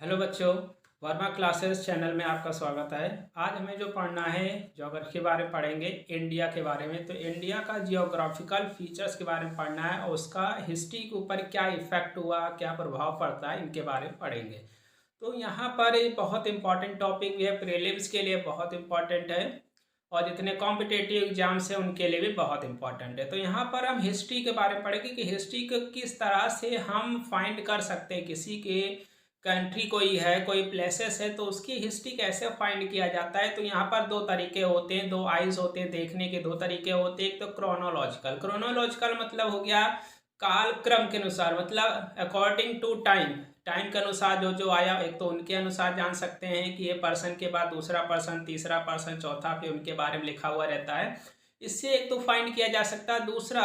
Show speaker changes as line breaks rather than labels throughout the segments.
Hello बच्चों, Verma classes channel में आपका स्वागत है। आज हमें जो पढ़ना है ज्योग्राफी के बारे में पढ़ेंगे, इंडिया के बारे में। तो इंडिया का जियोग्राफिकल फीचर्स के बारे में पढ़ना है और उसका हिस्ट्री के ऊपर क्या इफेक्ट हुआ, क्या प्रभाव पड़ता है, इनके बारे में पढ़ेंगे। तो यहाँ पर एक बहुत इंपॉर्टेंट टॉपिक भी है, प्रीलिम्स के लिए बहुत इंपॉर्टेंट है और जितने कॉम्पिटेटिव एग्जाम्स हैं उनके लिए भी बहुत इंपॉर्टेंट है। तो यहाँ पर हम हिस्ट्री के बारे में पढ़ेंगे कि हिस्ट्री को किस तरह से हम फाइंड कर सकते हैं। किसी के कंट्री कोई है, कोई प्लेसेस है, तो उसकी हिस्ट्री कैसे फाइंड किया जाता है। तो यहाँ पर दो तरीके होते हैं, दो आइज होते हैं, देखने के दो तरीके होते हैं। एक तो क्रोनोलॉजिकल, क्रोनोलॉजिकल मतलब हो गया काल क्रम के अनुसार, मतलब अकॉर्डिंग टू टाइम, टाइम के अनुसार जो जो आया। एक तो उनके अनुसार जान सकते हैं कि ये पर्सन के बाद दूसरा पर्सन, तीसरा पर्सन, चौथा, फिर उनके बारे में लिखा हुआ रहता है। इससे एक तो फाइंड किया जा सकता है। दूसरा,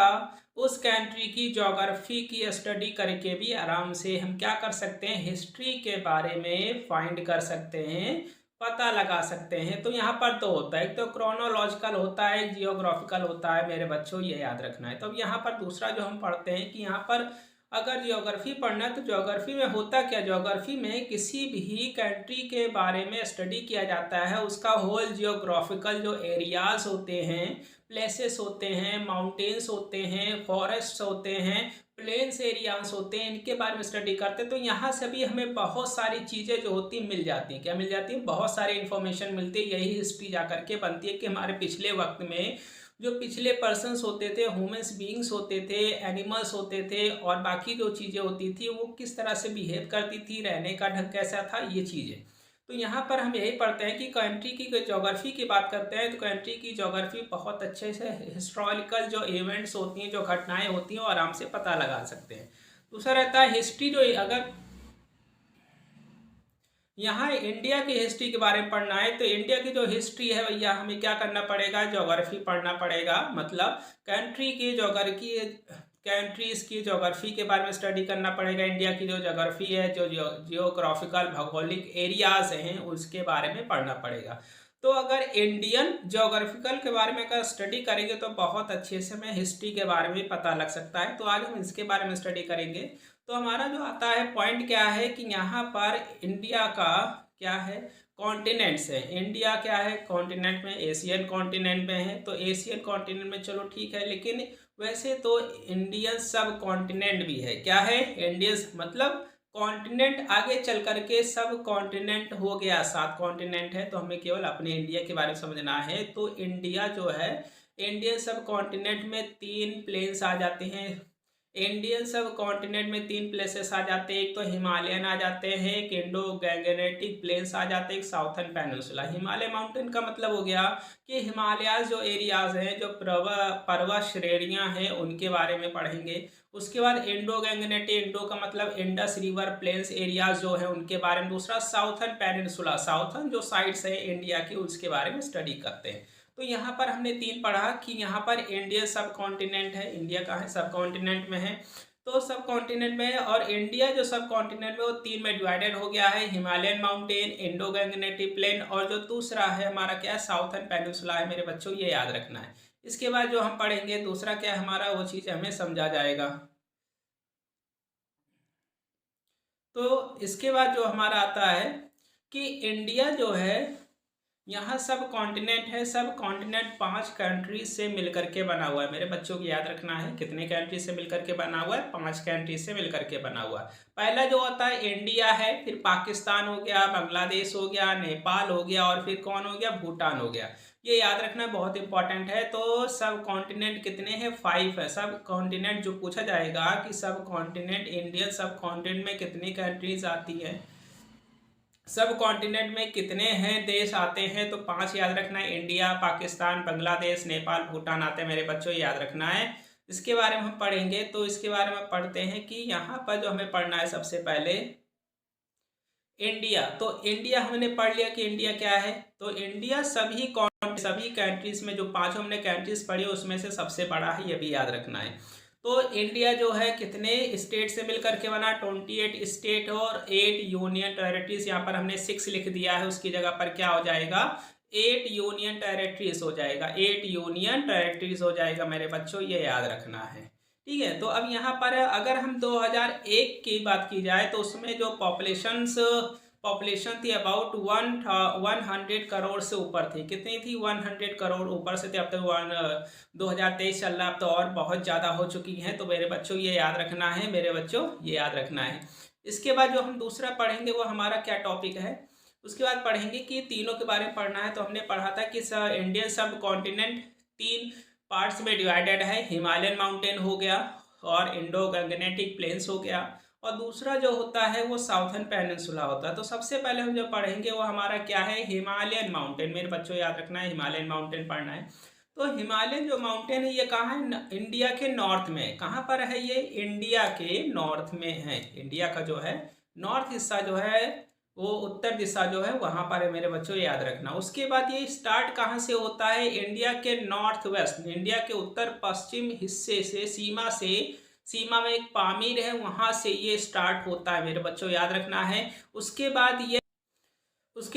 उस कंट्री की ज्योग्राफी की स्टडी करके भी आराम से हम क्या कर सकते हैं, हिस्ट्री के बारे में फाइंड कर सकते हैं, पता लगा सकते हैं। तो यहाँ पर तो होता है, एक तो क्रोनोलॉजिकल होता है, एक जियोग्राफिकल होता है मेरे बच्चों, ये याद रखना है। तो अब यहाँ पर दूसरा जो हम पढ़ते हैं कि यहाँ पर अगर ज्योग्राफी पढ़ना है तो ज्योग्राफी में होता क्या, ज्योग्राफी में किसी भी कंट्री के बारे में स्टडी किया जाता है। उसका होल जियोग्राफिकल जो एरियाज होते हैं, प्लेसेस होते हैं, माउंटेन्स होते हैं, फॉरेस्ट होते हैं, प्लेन्स एरियाज होते हैं, इनके बारे में स्टडी करते हैं। तो यहाँ से भी हमें बहुत सारी चीज़ें जो होती मिल जाती हैं। क्या मिल जाती है? बहुत सारी इन्फॉर्मेशन मिलती है। यही हिस्ट्री जा करके बनती है कि हमारे पिछले वक्त में जो पिछले पर्सन्स होते थे, ह्यूमन्स बीइंग्स होते थे, एनिमल्स होते थे और बाकी जो चीज़ें होती थी वो किस तरह से बिहेव करती थी, रहने का ढंग कैसा था, ये चीज़ें। तो यहाँ पर हम यही पढ़ते हैं कि कंट्री की ज्योग्राफी की बात करते हैं तो कंट्री की ज्योग्राफी बहुत अच्छे से हिस्टोरिकल जो इवेंट्स होती हैं, जो घटनाएं होती हैं, वो आराम से पता लगा सकते हैं। दूसरा रहता है हिस्ट्री, जो अगर यहाँ इंडिया की हिस्ट्री के बारे में पढ़ना है तो इंडिया की जो हिस्ट्री है भैया, हमें क्या करना पड़ेगा, ज्योग्राफी पढ़ना पड़ेगा। मतलब कंट्री की ज्योग्राफी, कंट्रीज की ज्योग्राफी के बारे में स्टडी करना पड़ेगा। इंडिया की जो ज्योग्राफी है, जो जियोग्राफिकल भौगोलिक एरियाज हैं, उसके बारे में पढ़ना पड़ेगा। तो अगर इंडियन ज्योग्राफिकल के बारे में अगर स्टडी करेंगे तो बहुत अच्छे से हमें हिस्ट्री के बारे में पता लग सकता है। तो आज हम इसके बारे में स्टडी करेंगे। तो हमारा जो आता है पॉइंट क्या है कि यहाँ पर इंडिया का क्या है, कॉन्टिनेंट्स है। इंडिया क्या है, कॉन्टिनेंट में, एशियन कॉन्टिनेंट में है। तो एशियन कॉन्टिनेंट में चलो ठीक है, लेकिन वैसे तो इंडियन सब कॉन्टिनेंट भी है। क्या है, इंडियन मतलब कॉन्टिनेंट, आगे चल करके सब कॉन्टिनेंट हो गया, 7 कॉन्टिनेंट है। तो हमें केवल अपने इंडिया के बारे में समझना है। तो इंडिया जो है, इंडियन सब कॉन्टिनेंट में 3 प्लेन्स आ जाते हैं। इंडियन सब कॉन्टिनेंट में 3 प्लेसेस आ जाते हैं। एक तो हिमालयन आ जाते हैं, एक इंडो गैंगेनेटिक प्लेन्स आ जाते हैं, एक साउथर्न पेनिनसुला। हिमालय माउंटेन का मतलब हो गया कि हिमालयाज जो एरियाज हैं, जो पर्वत श्रेणियां हैं, उनके बारे में पढ़ेंगे। उसके बाद इंडो गैंगेनेटिक, इंडो का मतलब इंडस रिवर प्लेन्स एरियाज जो है उनके बारे में। दूसरा साउथर्न पेनिनसुला, साउथर्न जो साइड्स है इंडिया की, उसके बारे में स्टडी करते हैं। तो यहाँ पर हमने 3 पढ़ा कि यहाँ पर इंडिया सब कॉन्टिनेंट है। इंडिया कहाँ है, सब कॉन्टिनेंट में है। तो सब कॉन्टिनेंट में है और इंडिया जो सब कॉन्टिनेंट में वो 3 में डिवाइडेड हो गया है, हिमालयन माउंटेन, इंडो गैंगेनेटिक प्लेन और जो दूसरा है हमारा क्या है, साउथर्न पेनिनसुला है मेरे बच्चों, ये याद रखना है। इसके बाद जो हम पढ़ेंगे दूसरा क्या है हमारा, वो चीज़ हमें समझा जाएगा। तो इसके बाद जो हमारा आता है कि इंडिया जो है, यहाँ सब कॉन्टिनेंट है। सब कॉन्टिनेंट 5 कंट्रीज से मिलकर के बना हुआ है। मेरे बच्चों को याद रखना है कितने कंट्रीज से मिलकर के बना हुआ है, 5 कंट्रीज से मिलकर के बना हुआ है। पहला जो होता है इंडिया है, फिर पाकिस्तान हो गया, बांग्लादेश हो गया, नेपाल हो गया और फिर कौन हो गया, भूटान हो गया। ये याद रखना बहुत इंपॉर्टेंट है। तो सब कॉन्टिनेंट कितने हैं, 5 है। सब कॉन्टिनेंट जो पूछा जाएगा कि सब कॉन्टिनेंट, इंडियन सब कॉन्टिनेंट में कितनी कंट्रीज आती है, सब कॉन्टिनेंट में कितने हैं देश आते हैं, तो 5 याद रखना है। इंडिया, पाकिस्तान, बांग्लादेश, नेपाल, भूटान आते हैं मेरे बच्चों, याद रखना है। इसके बारे में हम पढ़ेंगे। तो इसके बारे में पढ़ते हैं कि यहाँ पर जो हमें पढ़ना है सबसे पहले इंडिया। तो इंडिया हमने पढ़ लिया कि इंडिया क्या है। तो इंडिया सभी कंट्रीज में, जो 5 हमने कंट्रीज पढ़ी उसमें से सबसे बड़ा है, ये भी याद रखना है। तो इंडिया जो है कितने स्टेट से मिलकर के बना, 28 स्टेट और 8 यूनियन टेरिटरीज। यहाँ पर हमने 6 लिख दिया है, उसकी जगह पर क्या हो जाएगा, 8 यूनियन टेरिटरीज हो जाएगा। 8 यूनियन टेरिटरीज हो जाएगा मेरे बच्चों, ये याद रखना है। ठीक है। तो अब यहाँ पर अगर हम 2001 की बात की जाए तो उसमें जो पॉपुलेशन थी अबाउट 100 करोड़ से ऊपर थी। कितनी थी? 100 करोड़ ऊपर से थी। अब तक 2023 चल रहा, अब तो और बहुत ज़्यादा हो चुकी हैं। तो मेरे बच्चों ये याद रखना है, मेरे बच्चों ये याद रखना है। इसके बाद जो हम दूसरा पढ़ेंगे वो हमारा क्या टॉपिक है, उसके बाद पढ़ेंगे कि तीनों के बारे में पढ़ना है। तो हमने पढ़ा था कि इंडियन सब कॉन्टिनेंट 3 पार्ट्स में डिवाइडेड है। हिमालयन माउंटेन हो गया और इंडो गंगनेटिक प्लेन्स हो गया, और दूसरा जो होता है वो साउथर्न पेनिनसुला होता है। तो सबसे पहले हम जो पढ़ेंगे वो हमारा क्या है, हिमालयन माउंटेन। मेरे बच्चों याद रखना है, हिमालयन माउंटेन पढ़ना है। तो हिमालयन जो माउंटेन है ये कहाँ है? इंडिया के नॉर्थ में। कहाँ पर है ये? इंडिया के नॉर्थ में है। इंडिया का जो है नॉर्थ हिस्सा जो है, वो उत्तर दिशा जो है वहां पर है, मेरे बच्चों याद रखना। उसके बाद ये स्टार्ट कहाँ से होता है? इंडिया के नॉर्थ वेस्ट, इंडिया के उत्तर पश्चिम हिस्से से, सीमा में एक पामीर है, वहां से ये स्टार्ट होता है, मेरे बच्चों याद रखना है। उसके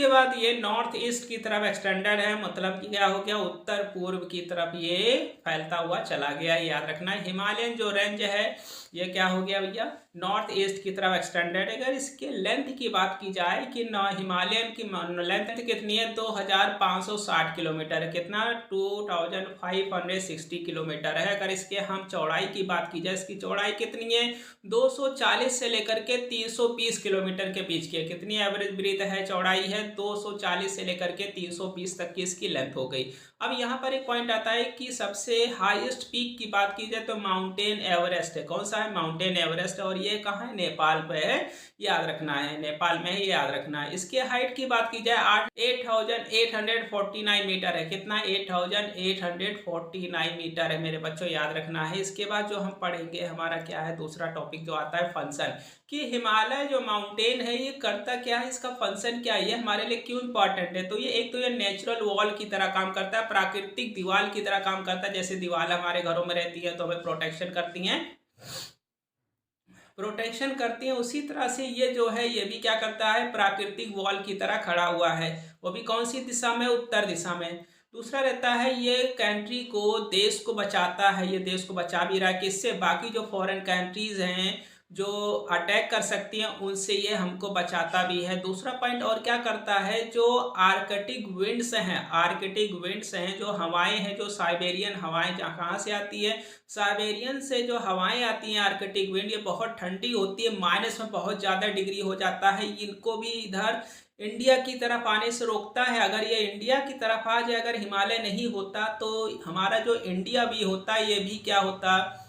बाद ये नॉर्थ ईस्ट की तरफ एक्सटेंडेड है, मतलब कि क्या हो गया, उत्तर पूर्व की तरफ ये फैलता हुआ चला गया, याद रखना है। हिमालयन जो रेंज है ये क्या हो गया भैया, नॉर्थ ईस्ट की तरफ एक्सटेंडेड है। अगर इसके लेंथ की बात की जाए कि हिमालयन की लेंथ कितनी है, 2560 किलोमीटर है। कितना? 2560 किलोमीटर है। अगर इसके हम चौड़ाई की बात की जाए, इसकी चौड़ाई कितनी है? 240 से लेकर के 320 किलोमीटर के बीच की है। कितनी एवरेज ब्रीथ है, चौड़ाई है? 240 से लेकर के 320 तक की इसकी लेंथ हो गई। अब यहाँ पर एक पॉइंट आता है कि सबसे हाईएस्ट पीक की बात की जाए तो माउंटेन एवरेस्ट है। कौन सा है? Mountain Everest. और ये कहाँ है? नेपाल पे है, याद रखना है, नेपाल में है, याद रखना है। इसके हाइट की बात की जाए 8849 मीटर है। कितना? 8849 मीटर है, मेरे बच्चों याद रखना है। इसके बाद जो हम पढ़ेंगे हमारा क्या है, दूसरा टॉपिक जो आता है फंक्शन, कि हिमालय जो माउंटेन है ये करता क्या है, इसका फंक्शन क्या है, ये हमारे लिए क्यों इंपॉर्टेंट है। तो ये एक तो ये नेचुरल वॉल की तरह काम करता है, प्राकृतिक दीवार की तरह काम करता है। जैसे दीवार हमारे घरों में रहती है तो हमें प्रोटेक्शन करती हैं, उसी तरह से ये जो है ये भी क्या करता है, प्राकृतिक वॉल की तरह खड़ा हुआ है। वो भी कौन सी दिशा में? उत्तर दिशा में। दूसरा रहता है ये कंट्री को, देश को बचाता है। ये देश को बचा भी रहा है, किससे? बाकी जो फॉरेन कंट्रीज हैं जो अटैक कर सकती हैं उनसे ये हमको बचाता भी है। दूसरा पॉइंट और क्या करता है, जो आर्कटिक विंड्स हैं, जो हवाएं हैं, जो साइबेरियन हवाएं कहाँ से आती है, साइबेरियन से जो हवाएं आती हैं, आर्कटिक विंड, ये बहुत ठंडी होती है, माइनस में बहुत ज़्यादा डिग्री हो जाता है। इनको भी इधर इंडिया की तरफ आने से रोकता है। अगर ये इंडिया की तरफ आ जाए, अगर हिमालय नहीं होता तो हमारा जो इंडिया भी होता ये भी क्या होता,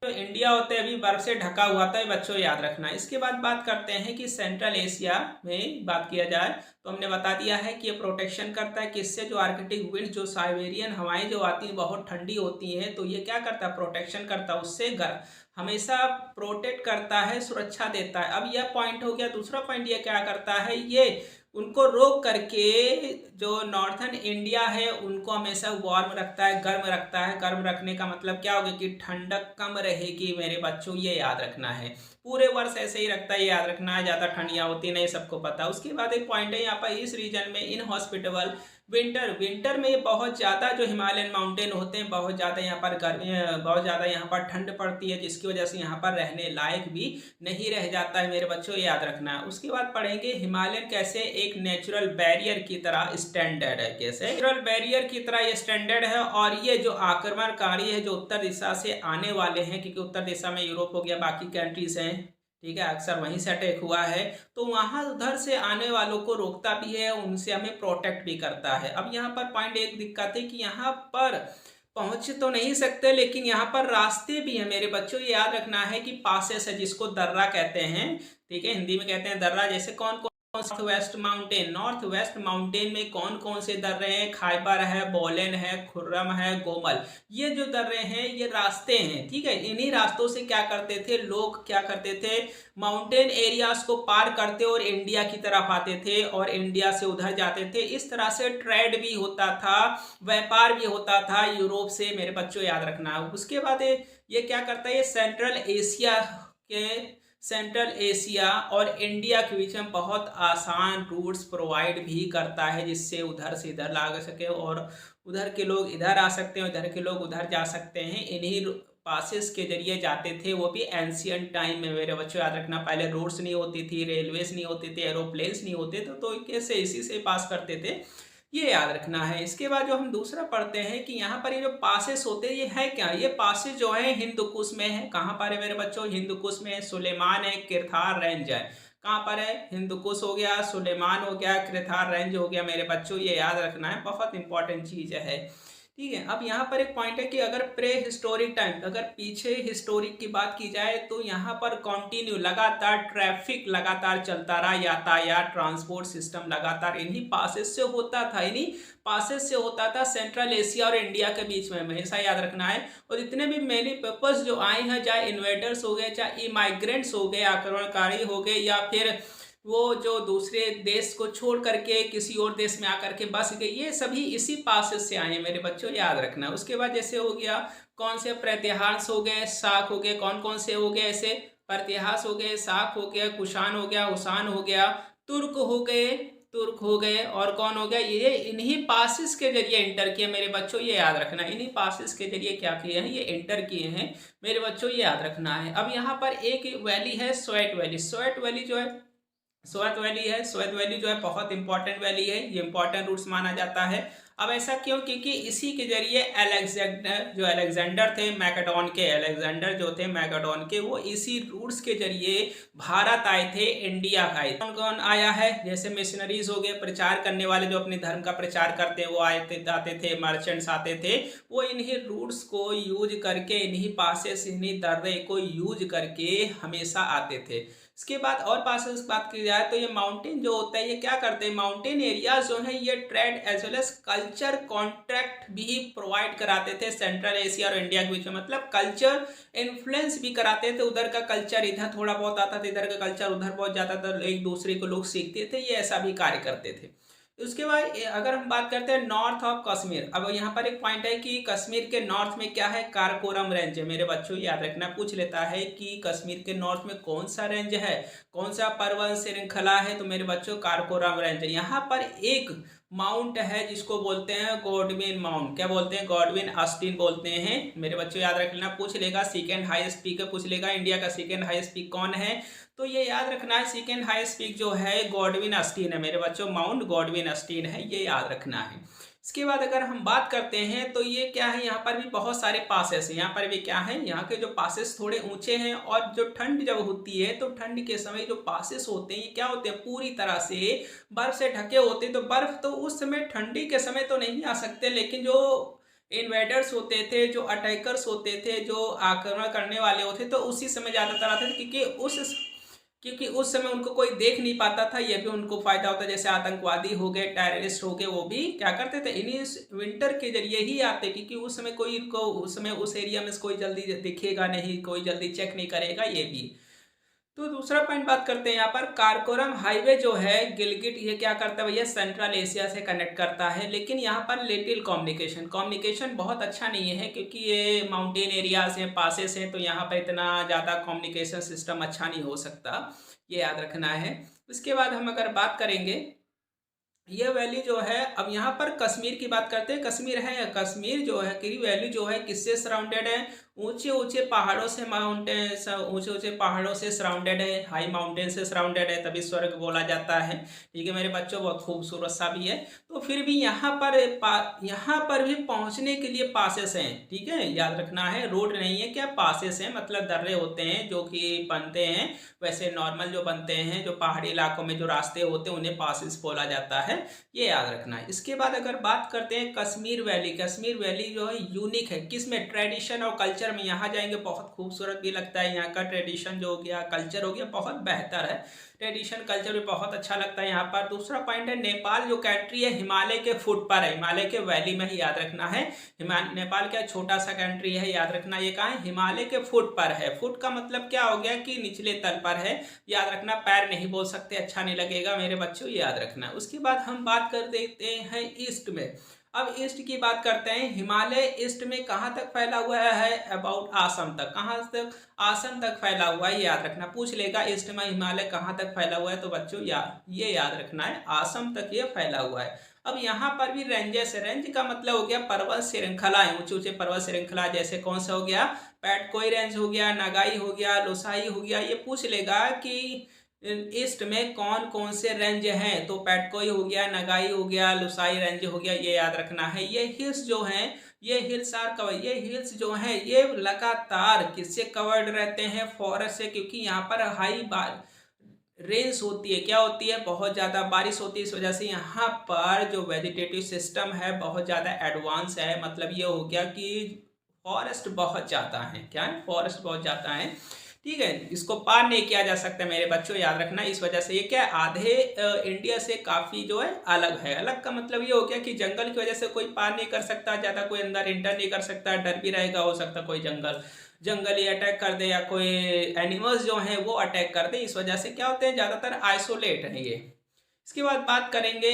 तो इंडिया होते अभी बर्फ से ढका हुआ था, बच्चों याद रखना। इसके बाद बात करते हैं कि सेंट्रल एशिया में बात किया जाए तो हमने बता दिया है कि ये प्रोटेक्शन करता है किससे, जो आर्कटिक विंड, जो साइबेरियन हवाएं जो आती हैं बहुत ठंडी होती हैं, तो ये क्या करता है, प्रोटेक्शन करता है, उससे हमेशा प्रोटेक्ट करता है, सुरक्षा देता है। अब यह पॉइंट हो गया। दूसरा पॉइंट ये क्या करता है, ये उनको रोक करके जो नॉर्थन इंडिया है उनको हमेशा वार्म रखता है, गर्म रखता है। गर्म रखने का मतलब क्या होगा कि ठंडक कम रहेगी, मेरे बच्चों ये याद रखना है। पूरे वर्ष ऐसे ही रखता है, याद रखना है, ज़्यादा ठंडियाँ होती नहीं, सबको पता। उसके बाद एक पॉइंट है यहाँ पर, इस रीजन में इनहॉस्पिटेबल विंटर में बहुत ज़्यादा जो हिमालयन माउंटेन होते हैं, बहुत ज़्यादा यहाँ पर गर्मी, बहुत ज़्यादा यहाँ पर ठंड पड़ती है, जिसकी वजह से यहाँ पर रहने लायक भी नहीं रह जाता है, मेरे बच्चों याद रखना है। उसके बाद पढ़ेंगे हिमालयन कैसे एक नेचुरल बैरियर की तरह स्टैंडर्ड है, कैसे नेचुरल बैरियर की तरह ये स्टैंडर्ड है। और ये जो आक्रमणकारी है, जो उत्तर दिशा से आने वाले हैं, क्योंकि उत्तर दिशा में यूरोप हो गया, बाकी कंट्रीज हैं, ठीक है, अक्सर वहीं से अटैक हुआ है, तो वहां उधर से आने वालों को रोकता भी है, उनसे हमें प्रोटेक्ट भी करता है। अब यहाँ पर पॉइंट एक दिक्कत है कि यहाँ पर पहुंच तो नहीं सकते, लेकिन यहाँ पर रास्ते भी हैं, मेरे बच्चों ये याद रखना है कि पासेस है, जिसको दर्रा कहते हैं, ठीक है, हिंदी में कहते हैं दर्रा। जैसे कौन नॉर्थ वेस्ट माउंटेन में कौन कौन से दर्रे हैं, खाइबर है, बोलेन है, खुर्रम है, गोमल, ये जो दर्रे हैं ये रास्ते हैं, ठीक है। इन्हीं रास्तों से क्या करते थे लोग, क्या करते थे, माउंटेन एरियाज को पार करते और इंडिया की तरफ आते थे और इंडिया से उधर जाते थे। इस तरह से ट्रेड भी होता था, व्यापार भी होता था यूरोप से, मेरे बच्चों याद रखना। उसके बाद ये क्या करता है, ये सेंट्रल एशिया और इंडिया के बीच में बहुत आसान रूट्स प्रोवाइड भी करता है, जिससे उधर से इधर ला सके और उधर के लोग इधर आ सकते हैं, इधर के लोग उधर जा सकते हैं। इन्हीं पासेस के जरिए जाते थे, वो भी एंशियंट टाइम में मेरे बच्चों याद रखना। पहले रोड्स नहीं होती थी, रेलवेज नहीं होते थे, एरोप्लेन्स नहीं होते थे, तो कैसे इसी से पास करते थे, ये याद रखना है। इसके बाद जो हम दूसरा पढ़ते हैं कि यहाँ पर ये जो पासेस होते हैं ये है क्या, ये पासेस जो है हिंदू कुश में है। कहाँ पर है मेरे बच्चों, हिंदू कुश में है। सुलेमान है, किरथार रेंज है, कहाँ पर है, हिंदू कुश हो गया, सुलेमान हो गया, किरथार रेंज हो गया मेरे बच्चों, ये याद रखना है, बहुत इंपॉर्टेंट चीज है। ठीक है, अब यहाँ पर एक पॉइंट है कि अगर प्रे हिस्टोरिक टाइम, अगर पीछे हिस्टोरिक की बात की जाए तो यहाँ पर कंटिन्यू लगातार ट्रैफिक लगातार चलता रहा, यातायात ट्रांसपोर्ट सिस्टम लगातार इन्हीं पासेस से होता था, इन्हीं पासेस से होता था सेंट्रल एशिया और इंडिया के बीच में, हमेशा याद रखना है। और इतने भी मेनी पर्पस जो आए हैं, चाहे इन्वेडर्स हो गए, चाहे इमाइग्रेंट्स हो गए, आक्रमणकारी हो गए, या फिर वो जो दूसरे देश को छोड़ करके किसी और देश में आकर के बस गए, ये सभी इसी पासेस से आए हैं मेरे बच्चों, याद रखना। उसके बाद जैसे हो गया कौन से प्रत्याहास हो गए, शाक हो गए, कौन कौन से हो गए ऐसे, प्रत्याहास हो गए, शाक हो गया, कुषाण हो गया, उसान हो गया, तुर्क हो गए, तुर्क हो गए, और कौन हो गया, ये इन्हीं पासिस के जरिए इंटर किए मेरे बच्चों, ये याद रखना। इन्हीं पासिस के जरिए क्या किए हैं, ये इंटर किए हैं मेरे बच्चों, ये याद रखना है। अब यहाँ पर एक वैली है स्वेट वैली, स्वेट वैली जो है, स्वेट वैली है, स्वेट वैली जो है बहुत इंपॉर्टेंट वैली है, ये इंपॉर्टेंट रूट्स माना जाता है। अब ऐसा क्यों, क्योंकि इसी के जरिए अलेक्जेंडर थे मैकेडोन के, अलेक्जेंडर जो थे मैकेडोन के, वो इसी रूट्स के जरिए भारत आए थे, इंडिया आए। कौन कौन आया है, जैसे मिशनरीज हो गए, प्रचार करने वाले जो अपने धर्म का प्रचार करते हैं वो आते थे, मर्चेंट्स आते थे, वो इन्हीं रूट्स को यूज करके, इन्हीं पासेस, इन्हीं दर्रे को यूज करके हमेशा आते थे। इसके बाद और पासेस बात की जाए तो ये माउंटेन जो होता है ये क्या करते हैं, माउंटेन एरियाज जो है ये trade as well as culture contract भी प्रोवाइड कराते थे सेंट्रल एशिया और इंडिया के बीच में, मतलब कल्चर इन्फ्लुएंस भी कराते थे, उधर का कल्चर इधर थोड़ा बहुत आता था, इधर का कल्चर उधर बहुत जाता था, एक दूसरे को लोग सीखते थे, ये ऐसा भी कार्य करते थे। उसके बाद अगर हम बात करते हैं नॉर्थ ऑफ कश्मीर, अब यहाँ पर एक पॉइंट है कि कश्मीर के नॉर्थ में क्या है, काराकोरम रेंज है मेरे बच्चों, याद रखना। पूछ लेता है कि कश्मीर के नॉर्थ में कौन सा रेंज है, कौन सा पर्वत श्रृंखला है, तो मेरे बच्चों काराकोरम रेंज है। यहाँ पर एक माउंट है जिसको बोलते हैं गॉडविन माउंट, क्या बोलते हैं, गॉडविन ऑस्टिन बोलते हैं मेरे बच्चों, याद रख लेना। पूछ लेगा सेकेंड हाईएस्ट पीक पूछ लेगा, इंडिया का सेकेंड हाईएस्ट पीक कौन है, तो ये याद रखना है सेकेंड हाईएस्ट पीक जो है गॉडविन ऑस्टिन है मेरे बच्चों, माउंट गॉडविन ऑस्टिन है, ये याद रखना है। इसके बाद अगर हम बात करते हैं तो ये क्या है, यहाँ पर भी बहुत सारे पासेस हैं, यहाँ पर भी क्या है, यहाँ के जो पासेस थोड़े ऊंचे हैं, और जो ठंड जब होती है तो ठंड के समय जो पासेस होते हैं ये क्या होते हैं, पूरी तरह से बर्फ से ढके होते हैं। तो बर्फ तो उस समय ठंडी के समय तो नहीं आ सकते, लेकिन जो इन्वेडर्स होते थे, जो अटैकर्स होते थे, जो आक्रमण करने वाले होते तो उसी समय ज़्यादातर आते थे, क्योंकि उस समय उनको कोई देख नहीं पाता था, ये भी उनको फायदा होता है। जैसे आतंकवादी हो गए, टेररिस्ट हो गए, वो भी क्या करते थे, इन्हीं विंटर के जरिए ही आते, क्योंकि उस समय कोई को उस समय उस एरिया में कोई जल्दी दिखेगा नहीं, कोई जल्दी चेक नहीं करेगा, ये भी। तो दूसरा पॉइंट बात करते हैं यहाँ पर, काराकोरम हाईवे जो है गिलगिट, ये क्या करता है भैया, सेंट्रल एशिया से कनेक्ट करता है, लेकिन यहाँ पर लिटिल कम्युनिकेशन बहुत अच्छा नहीं है, क्योंकि ये माउंटेन एरियाज हैं, पासेस हैं, तो यहाँ पर इतना ज़्यादा कम्युनिकेशन सिस्टम अच्छा नहीं हो सकता, ये याद रखना है। उसके बाद हम अगर बात करेंगे ये वैली जो है, अब यहाँ पर कश्मीर की बात करते हैं, कश्मीर जो है की वैली जो है किससे सराउंडेड है, ऊंचे ऊंचे पहाड़ों से, ऊंचे ऊंचे पहाड़ों से सराउंडेड है, हाई माउंटेन से सराउंडेड है, तभी स्वर्ग बोला जाता है। ठीक है मेरे बच्चों, बहुत खूबसूरत सा भी है। तो फिर भी यहाँ पर भी पहुँचने के लिए पासेस हैं, ठीक है, याद रखना है, रोड नहीं है, क्या पासेस हैं, मतलब दर्रे होते हैं जो कि बनते हैं, वैसे नॉर्मल जो बनते हैं, जो पहाड़ी इलाकों में जो रास्ते होते हैं उन्हें पासेस बोला जाता है, ये याद रखना है। इसके बाद अगर बात करते हैं कश्मीर वैली जो है यूनिक है, किसमें, ट्रेडिशन और कल्चर में। यहाँ जाएंगे बहुत खूबसूरत भी लगता है, यहाँ का ट्रेडिशन जो हो गया, कल्चर हो गया, बहुत बेहतर है, ट्रेडिशन कल्चर भी बहुत अच्छा लगता है यहाँ पर। दूसरा पॉइंट है नेपाल जो कंट्री है हिमालय के फुट पर है, हिमालय के वैली में ही, याद रखना है। नेपाल क्या छोटा सा कंट्री है, याद रखना, ये कहाँ है, हिमालय के फुट पर है। फुट का मतलब क्या हो गया कि निचले तल पर है, याद रखना, पैर नहीं बोल सकते, अच्छा नहीं लगेगा मेरे बच्चों, याद रखना। उसके बाद हम बात कर देते हैं ईस्ट में। अब ईस्ट की बात करते हैं। हिमालय ईस्ट में कहाँ तक फैला हुआ है? अबाउट आसम तक। कहाँ तक? आसम तक फैला हुआ है, याद रखना। पूछ लेगा ईस्ट में हिमालय कहाँ तक फैला हुआ है, तो बच्चों ये याद रखना है, आसम तक ये फैला हुआ है। अब यहाँ पर भी रेंजेस है। रेंज का मतलब हो गया पर्वत श्रृंखलाएं, ऊंचे ऊंचे पर्वत श्रृंखला, जैसे कौन सा हो गया? पैटकोई रेंज हो गया, नगाई हो गया, लोसाई हो गया। ये पूछ लेगा कि ईस्ट में कौन कौन से रेंज हैं, तो पैटकोई हो गया, नगाई हो गया, लुसाई रेंज हो गया, ये याद रखना है। ये हिल्स जो हैं, ये हिल्स आर कवर, ये हिल्स जो हैं ये लगातार किससे कवर्ड रहते हैं? फॉरेस्ट से, क्योंकि यहाँ पर हाई रेंस होती है। क्या होती है? बहुत ज़्यादा बारिश होती है। इस वजह से यहाँ पर जो वेजिटेटिव सिस्टम है बहुत ज़्यादा एडवांस है। मतलब ये हो गया कि फॉरेस्ट बहुत ज़्यादा है। क्या है? फॉरेस्ट बहुत ज़्यादा है। ठीक है, इसको पार नहीं किया जा सकता मेरे बच्चों, याद रखना। इस वजह से ये क्या है? आधे इंडिया से काफ़ी जो है अलग है। अलग का मतलब ये हो गया कि जंगल की वजह से कोई पार नहीं कर सकता, ज़्यादा कोई अंदर इंटर नहीं कर सकता, डर भी रहेगा, हो सकता कोई जंगली अटैक कर दे या कोई एनिमल्स जो हैं वो अटैक कर दे। इस वजह से क्या होते हैं? ज़्यादातर आइसोलेट है ये। इसके बाद बात करेंगे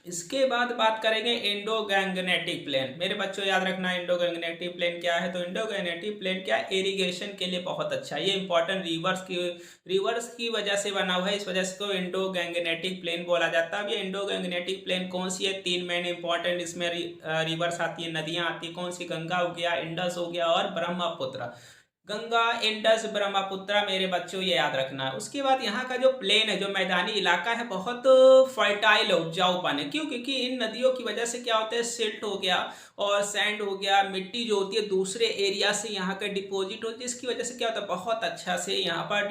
इसके बाद बात करेंगे इंडो गैंगनेटिक प्लेन। मेरे बच्चों याद रखना, इंडो गैंगनेटिक प्लेन क्या है? तो इंडो गैंगनेटिक प्लेन क्या है? इरिगेशन के लिए बहुत अच्छा है। ये इंपॉर्टेंट रिवर्स की वजह से बना हुआ है, इस वजह से को इंडो गैंगनेटिक प्लेन बोला जाता है। अब ये इंडो गैंगनेटिक प्लेन कौन सी है? 3 मेन इंपॉर्टेंट इसमें रिवर्स आती है, नदियाँ आती है। कौन सी? गंगा हो गया, इंडस हो गया और ब्रह्मपुत्र। गंगा, इंडस, ब्रह्मपुत्र मेरे बच्चों ये याद रखना है। उसके बाद यहाँ का जो प्लेन है, जो मैदानी इलाका है, बहुत फर्टाइल है, उपजाऊपन है। क्यों? क्योंकि इन नदियों की वजह से क्या होता है? सिल्ट हो गया और सैंड हो गया, मिट्टी जो होती है दूसरे एरिया से यहाँ का डिपॉजिट होती है। इसकी वजह से क्या होता है? बहुत अच्छा से यहाँ पर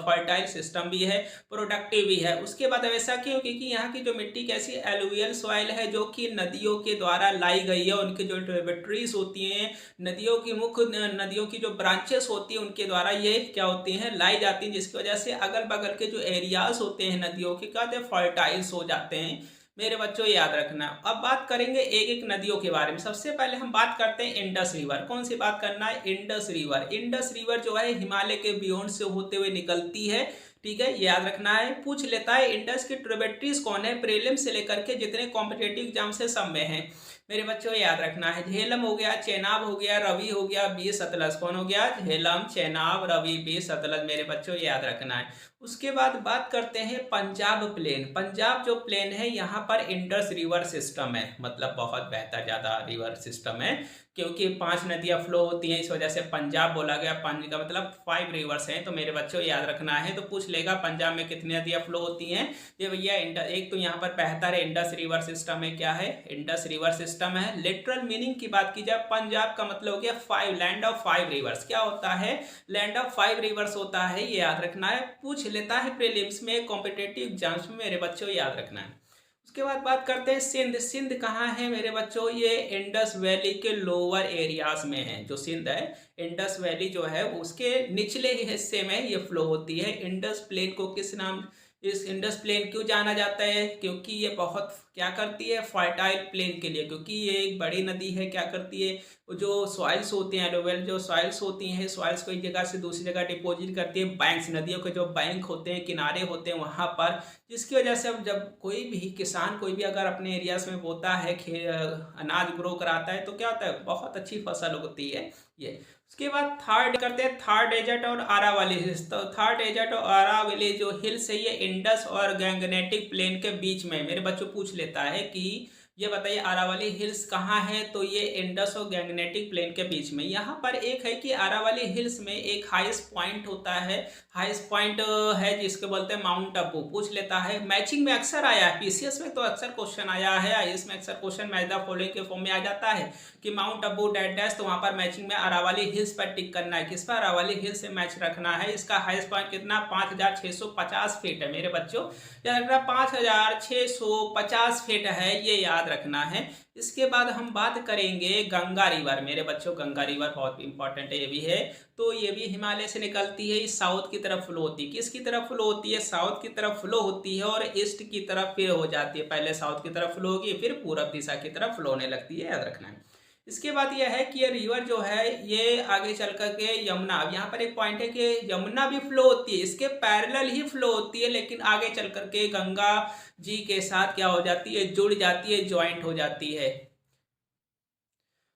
फर्टाइल सिस्टम भी है, प्रोडक्टिव भी है। उसके बाद ऐसा क्यों? क्योंकि यहाँ की जो मिट्टी कैसी एलुवियल सॉइल है, जो कि नदियों के द्वारा लाई गई है। उनकी जो ट्रिब्यूटरीज होती हैं, नदियों की जो ब्रांचेस होती है, उनके द्वारा ये क्या होती हैं? लाई जाती हैं, जिसकी वजह से अगल बगल के जो एरियाज होते हैं नदियों के, क्या होते हैं? फर्टाइल्स हो जाते हैं। मेरे बच्चों याद रखना। अब बात करेंगे एक एक नदियों के बारे में। सबसे पहले हम बात करते हैं इंडस रिवर। कौन सी बात करना है? Indus river. इंडस रिवर जो है हिमालय के बियॉन्ड से होते हुए निकलती है। ठीक है, ये याद रखना है। पूछ लेता है इंडस की ट्रिब्यूटरीज कौन है? प्रीलिम से लेकर के जितने कॉम्पिटेटिव एग्जाम से सब में है मेरे बच्चों, याद रखना है। झेलम हो गया, चेनाब हो गया, रवि हो गया, बी सतलज। कौन हो गया? झेलम, चेनाब, रवि, बी सतलज। मेरे बच्चों याद रखना है। उसके बाद बात करते हैं पंजाब प्लेन। पंजाब जो प्लेन है यहाँ पर इंडस रिवर सिस्टम है, मतलब बहुत बेहतर ज़्यादा रिवर सिस्टम है, क्योंकि 5 नदियाँ फ्लो होती हैं, इस वजह से पंजाब बोला गया। पंज का मतलब 5 रिवर्स हैं, तो मेरे बच्चों याद रखना है। तो पूछ लेगा पंजाब में कितनी नदियाँ फ्लो होती हैं? ये भैया एक तो यहाँ पर बेहतर है, इंडस रिवर सिस्टम है। क्या है? इंडस रिवर सिस्टम है। लिटरल मीनिंग की बात की जाए, पंजाब का मतलब हो गया 5, लैंड ऑफ 5 रिवर्स। क्या होता है? लैंड ऑफ 5 रिवर्स होता है, ये याद रखना है। पूछ लेता है प्रीलिम्स में, कॉम्पिटेटिव एग्जाम्स में, मेरे बच्चों याद रखना है। उसके बाद बात करते हैं सिंध। सिंध कहाँ है मेरे बच्चों? ये इंडस वैली के लोअर एरियाज में है। जो सिंध है, इंडस वैली जो है उसके निचले हिस्से में ये फ्लो होती है। इंडस प्लेन को किस नाम, इस इंडस प्लेन क्यों जाना जाता है? क्योंकि ये बहुत क्या करती है? फर्टाइल प्लेन के लिए, क्योंकि ये एक बड़ी नदी है। क्या करती है? जो सॉइल्स होती हैं, एलोवेल जो सॉइल्स होती हैं, सॉइल्स को एक जगह से दूसरी जगह डिपॉजिट करती है। बैंक्स, नदियों के जो बैंक होते हैं, किनारे होते हैं वहाँ पर, जिसकी वजह से अब जब कोई भी किसान कोई भी अगर अपने एरियाज में बोता है, अनाज ग्रो कराता है, तो क्या होता है? बहुत अच्छी फसल होती है ये। उसके बाद थर्ड करते हैं थर्ड डेजर्ट और अरावली हिल्स। तो थर्ड डेजर्ट और अरावली जो हिल्स है ये इंडस और गैंगनेटिक प्लेन के बीच में। मेरे बच्चों पूछ लेता है कि ये बताइए अरावली हिल्स कहाँ है? तो ये इंडस और गैंगनेटिक प्लेन के बीच में। यहाँ पर एक है कि अरावली हिल्स में एक हाईएस्ट पॉइंट होता है, हाईएस्ट पॉइंट है जिसको बोलते हैं माउंट अबू। पूछ लेता है, मैचिंग में अक्सर आया है, पीसीएस में तो अक्सर क्वेश्चन आया है, इसमें अक्सर क्वेश्चन मैच द फॉलोइंग के फॉर्म में आ जाता है कि माउंट अबू डैट डैश, तो वहाँ पर मैचिंग में अरावली हिल्स पर टिक करना है। किस पर? अरावली हिल्स से मैच रखना है। इसका हाईएस्ट पॉइंट कितना? 5650 फीट है मेरे बच्चों, याद रखना 5650 फीट है, ये याद रखना है। इसके बाद हम बात करेंगे गंगा रिवर। मेरे बच्चों गंगा रिवर बहुत इंपॉर्टेंट है, ये भी है। तो ये भी हिमालय से निकलती है, इस साउथ की तरफ फ्लो होती है। किसकी तरफ फ्लो होती है? साउथ की तरफ फ्लो होती है और ईस्ट की तरफ फिर हो जाती है। पहले साउथ की तरफ फ्लो होगी, फिर पूरब दिशा की तरफ फ्लो होने लगती है, याद रखना है। इसके बाद यह है कि ये रिवर जो है ये आगे चल कर के यमुना, अब यहाँ पर एक पॉइंट है कि यमुना भी फ्लो होती है, इसके पैरेलल ही फ्लो होती है, लेकिन आगे चल कर के गंगा जी के साथ क्या हो जाती है, जुड़ जाती है, ज्वाइंट हो जाती है।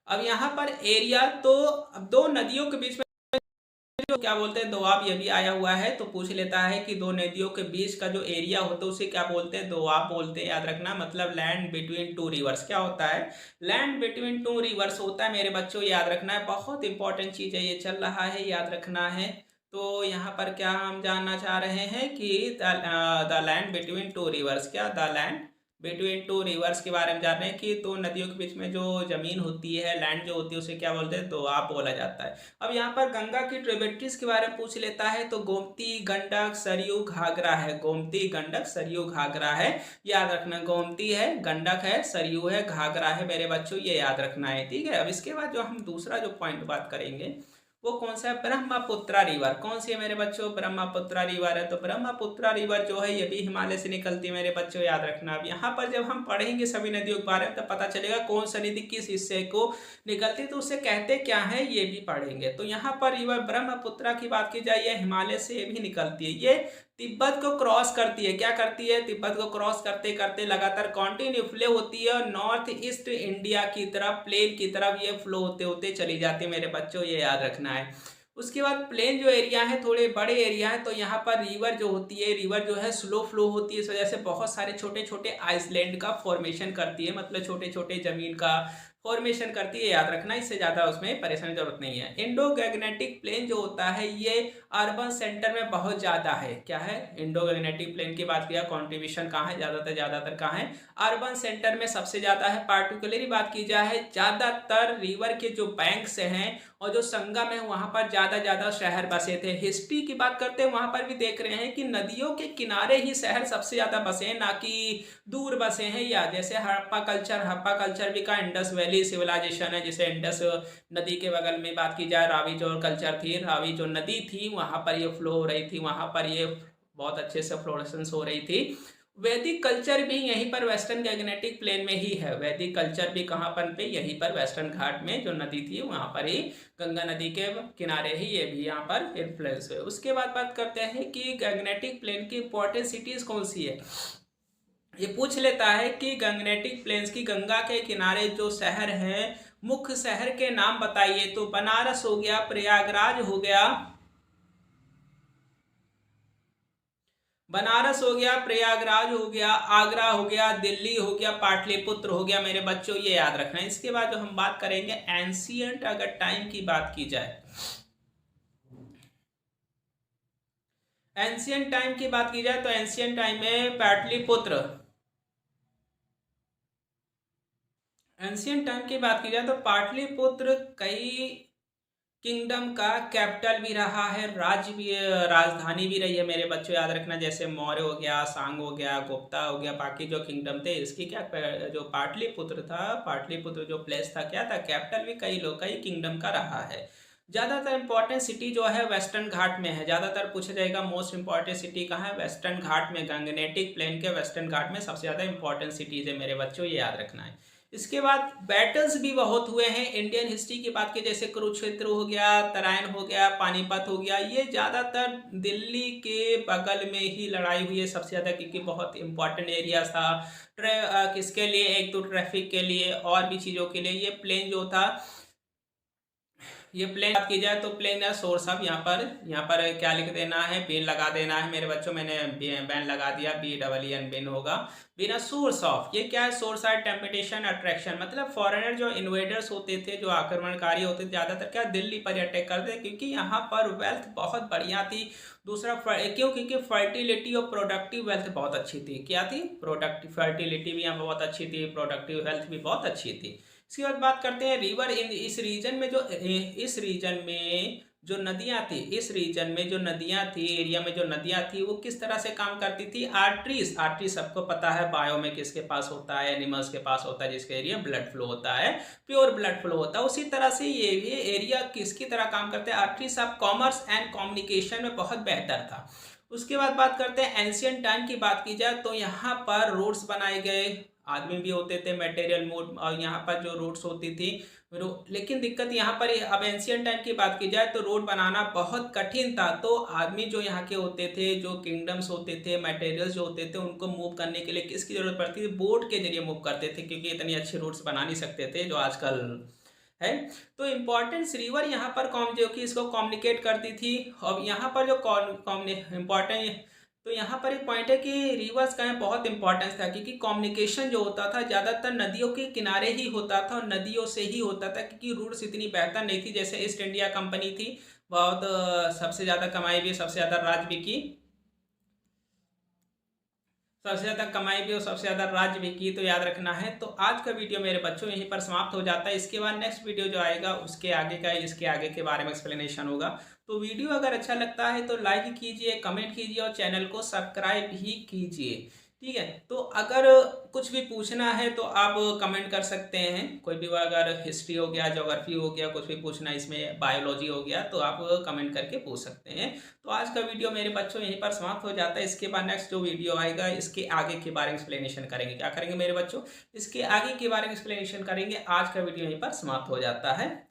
अब यहाँ पर एरिया, तो अब दो नदियों के बीच में जो क्या बोलते हैं दोआब, ये भी आया हुआ है, तो पूछ लेता है कि दो नदियों के बीच का जो एरिया होता है उसे क्या बोलते हैं, दोआब बोलते हैं। याद रखना, मतलब लैंड बिटवीन टू रिवर्स क्या होता है, लैंड बिटवीन टू रिवर्स होता है मेरे बच्चों, याद रखना है, बहुत इंपॉर्टेंट चीज है, ये चल रहा है, याद रखना है। तो यहाँ पर क्या हम जानना चाह रहे हैं कि the land between two rivers, क्या the land between two rivers के बारे में जान रहे हैं कि दो नदियों के बीच में जो जमीन होती है, लैंड जो होती है, उसे क्या बोलते हैं, दोआब बोला जाता है। अब यहाँ पर गंगा की ट्रिब्यूटरीज के बारे में पूछ लेता है, तो गोमती, गंडक, सरयू, घाघरा है, गोमती, गंडक, सरयू, घाघरा है, याद रखना, गोमती है, गंडक है, सरयू है, घाघरा है मेरे बच्चों, ये याद रखना है, ठीक है। अब इसके बाद जो हम दूसरा जो पॉइंट बात करेंगे वो कौन सा है, ब्रह्मपुत्रा रिवर, कौन सी है मेरे बच्चों, ब्रह्मपुत्रा रिवर है। तो ब्रह्मपुत्रा रिवर जो है ये भी हिमालय से निकलती है मेरे बच्चों, याद रखना। अब यहाँ पर जब हम पढ़ेंगे सभी नदियों के बारे में, तब पता चलेगा कौन सा नदी किस हिस्से को निकलती है, तो उसे कहते क्या है ये भी पढ़ेंगे। तो यहाँ पर रिवर ब्रह्मपुत्रा की बात की जाए, ये हिमालय से भी निकलती है, ये तिब्बत को क्रॉस करती है, क्या करती है, तिब्बत को क्रॉस करते करते लगातार कंटिन्यू फ्लो होती है, नॉर्थ ईस्ट इंडिया की तरफ, प्लेन की तरफ ये फ्लो होते होते चली जाती है मेरे बच्चों, ये याद रखना है। उसके बाद प्लेन जो एरिया है, थोड़े बड़े एरिया है, तो यहाँ पर रिवर जो होती है, रिवर जो है स्लो फ्लो होती है, इस वजह से बहुत सारे छोटे छोटे आइसलैंड का फॉर्मेशन करती है, मतलब छोटे छोटे जमीन का फॉर्मेशन करती है, याद रखना, इससे ज़्यादा उसमें परेशानी जरूरत नहीं है। इंडो गैग्नेटिक प्लेन जो होता है ये अर्बन सेंटर में बहुत ज़्यादा है, क्या है, इंडो गैग्नेटिक प्लेन की बात किया, कॉन्ट्रीब्यूशन कहाँ है, ज़्यादातर कहाँ है, अर्बन सेंटर में सबसे ज़्यादा है। पार्टिकुलरली बात की जाए, ज़्यादातर रिवर के जो बैंक से हैं और जो संगम है वहाँ पर ज़्यादा शहर बसे थे। हिस्ट्री की बात करते हैं, वहाँ पर भी देख रहे हैं कि नदियों के किनारे ही शहर सबसे ज़्यादा बसे हैं, ना कि दूर बसे हैं। या जैसे हड़प्पा कल्चर भी का इंडस वैली सिविलाइजेशन है, जिसे इंडस नदी के बगल में बात की जाए, रावी जो कल्चर थी, रावी जो नदी थी वहाँ पर ये फ्लो हो रही थी, वहाँ पर ये बहुत अच्छे से फ्लोरेसेंस हो रही थी। वैदिक कल्चर भी यहीं पर वेस्टर्न गैग्नेटिक प्लेन में ही है, वैदिक कल्चर भी कहाँ पर पे, यहीं पर वेस्टर्न घाट में जो नदी थी वहाँ पर ही, गंगा नदी के किनारे ही ये भी यहाँ पर इन्फ्लुएंस है। उसके बाद बात करते हैं कि गैग्नेटिक प्लेन की इंपॉर्टेंट सिटीज कौन सी है, ये पूछ लेता है कि गैग्नेटिक प्लेन्स की गंगा के किनारे जो शहर हैं, मुख्य शहर के नाम बताइए। तो बनारस हो गया, प्रयागराज हो गया, बनारस हो गया, प्रयागराज हो गया, आगरा हो गया, दिल्ली हो गया, पाटलिपुत्र हो गया मेरे बच्चों, ये याद रखना है। इसके बाद जो हम बात करेंगे एंशियंट, अगर टाइम की बात की जाए, एंशियंट टाइम की बात की जाए, तो एंशियंट टाइम में पाटलिपुत्र, एंशियंट टाइम की बात की जाए तो पाटलिपुत्र कई किंगडम का कैपिटल भी रहा है, राज्य भी, राजधानी भी रही है मेरे बच्चों, याद रखना। जैसे मौर्य हो गया, सांग हो गया, गुप्ता हो गया, बाकी जो किंगडम थे इसकी क्या, जो पाटलिपुत्र था, पाटलिपुत्र जो प्लेस था क्या था, कैपिटल भी कई किंगडम का रहा है। ज़्यादातर इंपॉर्टेंट सिटी जो है वेस्टर्न घाट में है, ज़्यादातर पूछा जाएगा मोस्ट इंपॉर्टेंट सिटी कहाँ है, वेस्टर्न घाट में, गैंगनेटिक प्लेन के वेस्टर्न घाट में सबसे ज़्यादा इंपॉर्टेंट सिटीज़ है मेरे बच्चों, ये याद रखना है। इसके बाद बैटल्स भी बहुत हुए हैं इंडियन हिस्ट्री की बात की, जैसे कुरुक्षेत्र हो गया, तराइन हो गया, पानीपत हो गया, ये ज़्यादातर दिल्ली के बगल में ही लड़ाई हुई है सबसे ज़्यादा, क्योंकि बहुत इंपॉर्टेंट एरिया था किसके लिए, एक तो ट्रैफिक के लिए और भी चीज़ों के लिए। ये प्लेन जो था, ये प्लेन बात की जाए तो प्लेन है सोर्स ऑफ, यहाँ पर क्या लिख देना है, बेन लगा देना है मेरे बच्चों, मैंने बैन लगा दिया, BEEN बेन होगा, बिना सोर्स ऑफ। ये क्या है, सोर्स ऑफ टेम्पटेशन अट्रैक्शन, मतलब फॉरेनर जो इन्वेडर्स होते थे, जो आक्रमणकारी होते थे, ज़्यादातर क्या दिल्ली पर अटैक करते थे, क्योंकि यहाँ पर वेल्थ बहुत बढ़िया थी। दूसरा क्योंकि फर्टिलिटी और प्रोडक्टिव वेल्थ बहुत अच्छी थी, क्या थी, प्रोडक्टिव फर्टिलिटी भी यहाँ बहुत अच्छी थी, प्रोडक्टिव हेल्थ भी बहुत अच्छी थी। इसके बाद बात करते हैं रिवर इन इस रीजन में, जो नदियां थी, इस रीजन में जो नदियां थी, एरिया में जो नदियां थी, वो किस तरह से काम करती थी, आर्टरीज सबको पता है, बायो में किसके पास होता है, एनिमल्स के पास होता है, जिसके एरिया ब्लड फ्लो होता है, प्योर ब्लड फ्लो होता है, उसी तरह से ये एरिया किसकी तरह काम करते हैं, arteries of commerce and communication में बहुत बेहतर था। उसके बाद बात करते हैं एंशियंट टाइम की बात की जाए तो यहाँ पर रोड्स बनाए गए, आदमी भी होते थे, मटेरियल मूव, और यहाँ पर जो रोड्स होती थी लेकिन दिक्कत यहाँ पर अब एंशियंट टाइम की बात की जाए तो रोड बनाना बहुत कठिन था। तो आदमी जो यहाँ के होते थे, जो किंगडम्स होते थे, मटेरियल्स जो होते थे, उनको मूव करने के लिए किसकी जरूरत पड़ती थी? बोट के जरिए मूव करते थे, क्योंकि इतनी अच्छी रोड्स बना नहीं सकते थे जो आजकल है। तो इम्पोर्टेंस रिवर यहाँ पर कॉम जो कि इसको कम्युनिकेट करती थी। और यहाँ पर जो इम्पोर्टेंट, तो यहाँ पर एक पॉइंट है कि रिवर्स का बहुत इंपॉर्टेंस था, क्योंकि कम्युनिकेशन जो होता था ज़्यादातर नदियों के किनारे ही होता था और नदियों से ही होता था, क्योंकि रूट्स इतनी बेहतर नहीं थी। जैसे ईस्ट इंडिया कंपनी थी, बहुत सबसे ज़्यादा कमाई भी, सबसे ज़्यादा राज भी की, सबसे ज़्यादा कमाई भी और सबसे ज़्यादा राज्य भी की। तो याद रखना है। तो आज का वीडियो मेरे बच्चों यहीं पर समाप्त हो जाता है। इसके बाद नेक्स्ट वीडियो जो आएगा उसके आगे का, इसके आगे के बारे में एक्सप्लेनेशन होगा। तो वीडियो अगर अच्छा लगता है तो लाइक कीजिए, कमेंट कीजिए और चैनल को सब्सक्राइब भी कीजिए। ठीक है। तो अगर कुछ भी पूछना है तो आप कमेंट कर सकते हैं। कोई भी, अगर हिस्ट्री हो गया, ज्योग्राफी हो गया, कुछ भी पूछना, इसमें बायोलॉजी हो गया, तो आप कमेंट करके पूछ सकते हैं। तो आज का वीडियो मेरे बच्चों यहीं पर समाप्त हो जाता है। इसके बाद नेक्स्ट जो वीडियो आएगा इसके आगे के बारे में एक्सप्लेनेशन करेंगे। क्या करेंगे मेरे बच्चों? इसके आगे के बारे में एक्सप्लेनेशन करेंगे। आज का वीडियो यहीं पर समाप्त हो जाता है।